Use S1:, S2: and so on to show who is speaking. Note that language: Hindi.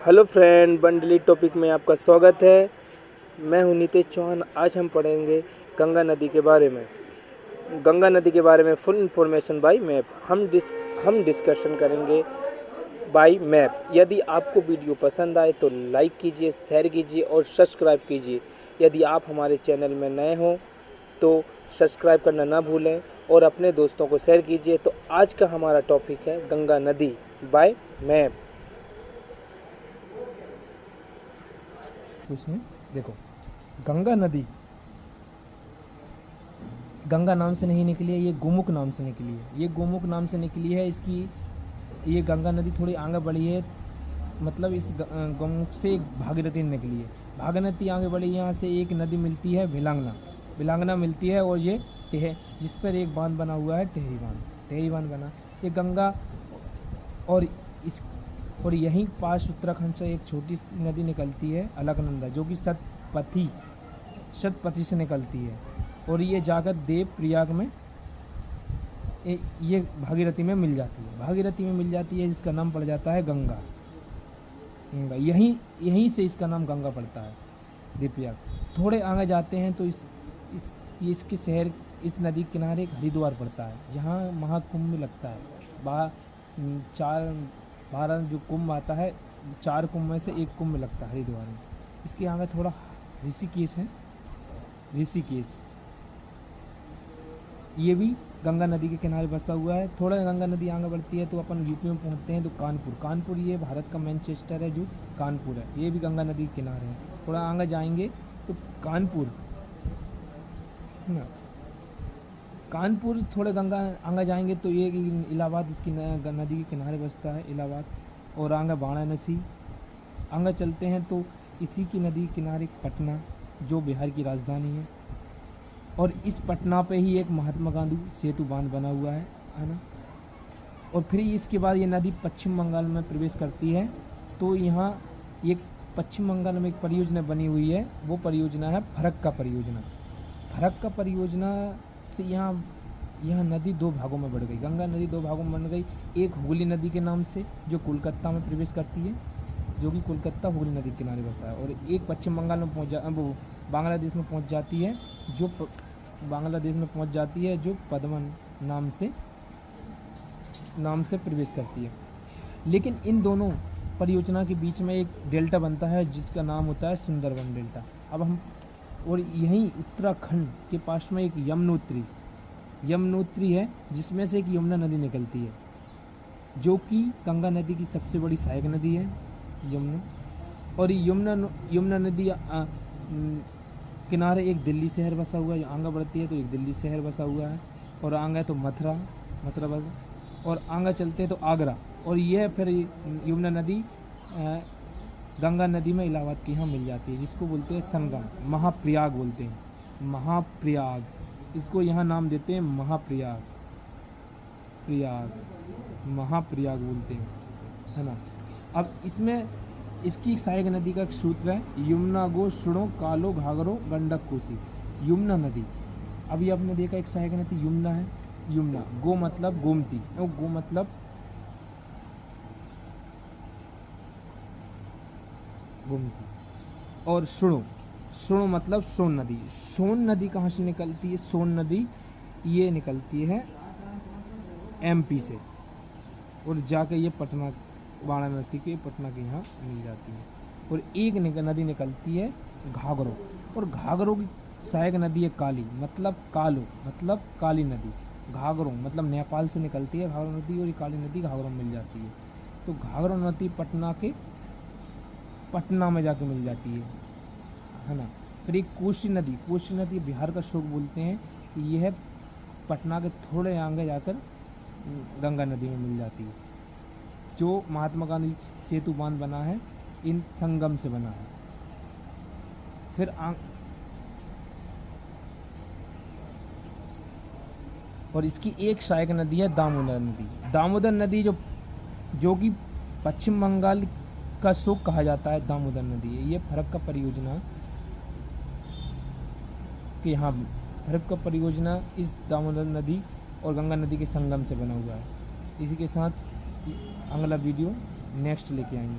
S1: हेलो फ्रेंड, बंडली टॉपिक में आपका स्वागत है। मैं हूं नितेश चौहान। आज हम पढ़ेंगे गंगा नदी के बारे में। गंगा नदी के बारे में फुल इन्फॉर्मेशन बाय मैप। हम डिस्कशन करेंगे बाय मैप। यदि आपको वीडियो पसंद आए तो लाइक कीजिए, शेयर कीजिए और सब्सक्राइब कीजिए। यदि आप हमारे चैनल में नए हों तो सब्सक्राइब करना ना भूलें और अपने दोस्तों को शेयर कीजिए। तो आज का हमारा टॉपिक है गंगा नदी बाय मैप। कुछ नहीं, देखो, गंगा नदी गंगा नाम से नहीं निकली है, ये गोमुख नाम से निकली है। ये गोमुख नाम से निकली है। ये गंगा नदी थोड़ी आगे बढ़ी है, मतलब इस गोमुख से एक भागीरथी निकली है। भागीरथी आगे बढ़ी, यहाँ से एक नदी मिलती है भिलांगना मिलती है, और ये जिस पर एक बांध बना हुआ है, टेहरी बांध बना। ये गंगा और इस और यहीं पास उत्तराखंड से एक छोटी सी नदी निकलती है अलकनंदा, जो कि शतपथी से निकलती है, और ये जाकर देव प्रयाग में ये भागीरथी में मिल जाती है, जिसका नाम पड़ जाता है गंगा। यहीं से इसका नाम गंगा पड़ता है, देव प्रयाग। थोड़े आगे जाते हैं तो इसके शहर, इस नदी के किनारे एक हरिद्वार पड़ता है, जहाँ महाकुंभ लगता है। 12 जो कुंभ आता है, 4 कुंभ में से एक कुंभ लगता है हरिद्वार में। इसके आगे थोड़ा ऋषिकेश है। ये भी गंगा नदी के किनारे बसा हुआ है। थोड़ा गंगा नदी आगे बढ़ती है तो अपन यूपी में पहुंचते हैं तो कानपुर ये भारत का मैनचेस्टर है, जो कानपुर है, ये भी गंगा नदी के किनारे है। थोड़ा आगे जाएंगे तो कानपुर थोड़े गंगा आगे जाएंगे तो ये इलाहाबाद इसकी नदी के किनारे बसता है, इलाहाबाद। और आगे वाराणसी। आगे चलते हैं तो इसी की नदी के किनारे पटना, जो बिहार की राजधानी है, और इस पटना पे ही एक महात्मा गांधी सेतु बांध बना हुआ है ना। और फिर इसके बाद ये नदी पश्चिम बंगाल में प्रवेश करती है। तो यहाँ एक पश्चिम बंगाल में एक परियोजना बनी हुई है, वो परियोजना है फरक्का परियोजना से यहाँ नदी 2 भागों में बढ़ गई। गंगा नदी 2 भागों में बन गई। एक हुगली नदी के नाम से, जो कोलकाता में प्रवेश करती है, जो कि कोलकाता हुगली नदी के किनारे बसा है। और एक पश्चिम बंगाल में वो बांग्लादेश में पहुँच जाती है, जो पद्मन नाम से प्रवेश करती है। लेकिन इन दोनों परियोजना के बीच में एक डेल्टा बनता है, जिसका नाम होता है सुंदरबन डेल्टा। और यहीं उत्तराखंड के पास में एक यमुनोत्री है, जिसमें से एक यमुना नदी निकलती है, जो कि गंगा नदी की सबसे बड़ी सहायक नदी है, यमुना। और यमुना नदी किनारे एक दिल्ली शहर बसा हुआ है। जो आगे बढ़ती है तो एक दिल्ली शहर बसा हुआ है, और आगे तो मथुरा बस, और आगे चलते हैं तो आगरा। और यह फिर यमुना नदी गंगा नदी में इलाहाबाद के यहाँ मिल जाती है, जिसको बोलते हैं संगम, महाप्रयाग बोलते हैं। महाप्रयाग, इसको यहाँ नाम देते हैं महाप्रयाग बोलते हैं, है ना। अब इसमें इसकी सहायक नदी का एक सूत्र है, यमुना गो सुणो कालो घाघरो गंडक कोसी। यमुना नदी, अभी आपने देखा एक सहायक नदी यमुना है। यमुना, गो मतलब गोमती, और गो मतलब गोमती, और सुणो मतलब सोन नदी कहाँ से निकलती है? सोन नदी ये निकलती है एमपी से, और जाकर ये पटना, वाराणसी के पटना के यहाँ मिल जाती है। और एक नदी निकलती है घाघरो, और घाघरो की सहायक नदी है काली, मतलब काली नदी। घाघरो मतलब नेपाल से निकलती है घाघरो नदी, और ये काली नदी घाघरो में मिल जाती है। तो घाघरो नदी पटना में जाके मिल जाती है ना। फिर एक कोसी नदी बिहार का शोक बोलते हैं, यह पटना के थोड़े आगे जाकर गंगा नदी में मिल जाती है, जो महात्मा गांधी सेतु बांध बना है, इन संगम से बना है। फिर और इसकी एक सहायक नदी है दामोदर नदी, जो कि पश्चिम बंगाल का शोक कहा जाता है, दामोदर नदी है। ये फरक्का परियोजना के यहाँ फरक्का परियोजना इस दामोदर नदी और गंगा नदी के संगम से बना हुआ है। इसी के साथ अगला वीडियो नेक्स्ट लेके आएंगे।